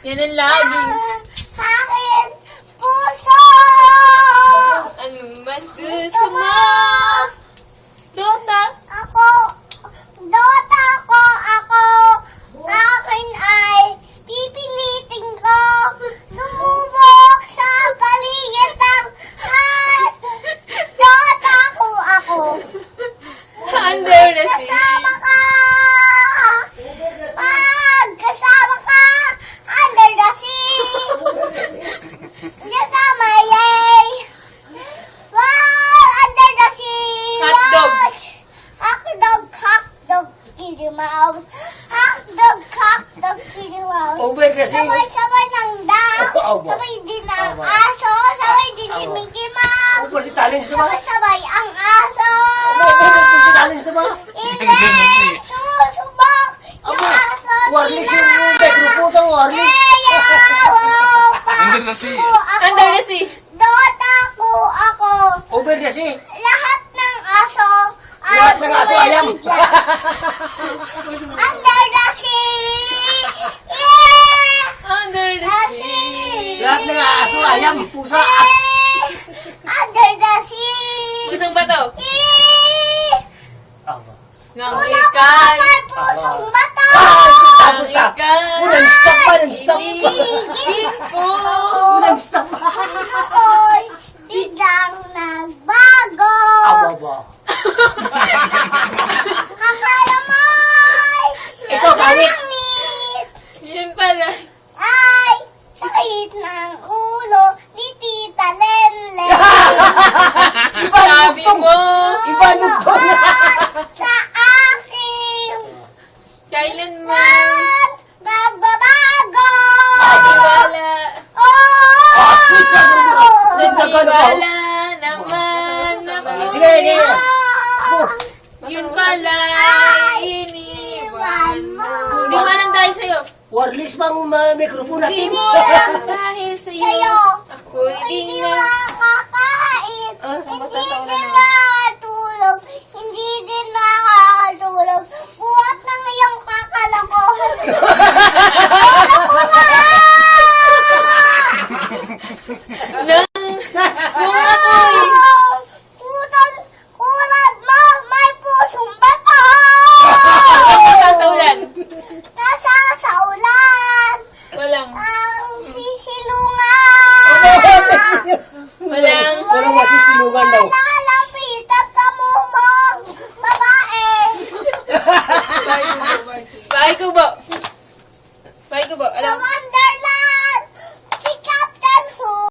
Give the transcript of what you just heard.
Yan ang laging. Akin, puso! Anong mas gusto mo? Dota. Ako, Dota ko, ako. Akin ay pipilitin ko. Sumubok sa paligid ng heart. Dota ko, ako. Under the sea. Kasama ka! Pag kasama ka! Under the sea! Kasama, yay! Wow! Under the sea! Hotdog. Hotdog in your mouth. Hotdog in your mouth. Over kasi. Sabay-sabay ng dam. Aba. Sabay din ng aso. Sabay din ni Mickey Mouse. Over si talin sa mga. Sabay-sabay ang aso. Over si talin sa mga. Hindi! Sumusubok yung aso Warlis nila! yung microphone, warlis. Under the sea. Under the sea. Dota ko ako. Over kasi. Lahat ng aso Lahat ng aso ayam. Under the sea! Yeah! Under the sea. Lahat ng aso ayam. Pusa. Under the sea! Pusong bato. Aba. Nang Wala ikay. may pusong bato! Tapos na. Unang stop pa. Unang stop. Ibigin ko. Unang stop pa. Mundo ko'y biglang nagbago. Aba. Akala mo'y Ito, gamit. langit. Yan pala. Ay, sakit ng ulo ni Tita Lenlen. Sabi mo. Iba nugtong. Sa akin Kailanman. nagbabago. Nagtiwala. Ah, sweet na nugtong. Nagtiwala naman. Sige, sige. Yun pala. Iniwan mo. Hindi mo alam dahil sa'yo. Warlis bang microphone natin? Hindi mo alam dahil sa'yo. Sa'yo. Ako'y Hindi di na. makakain. Oh, saan ba Hindi sa din makatulog. Hindi din makatulog. Buhat ng iyong kakalokohan. Lang. Kung ako'y. Kulad mo, may pusong bato. Nasaulan. Nasa sa ulan. Walang. Ang sisilungan. Walang. Walang masisilungan daw. Lalapitan sa mumong babae. Bahay ko ba? Bahay ko ba? Alam. Kawan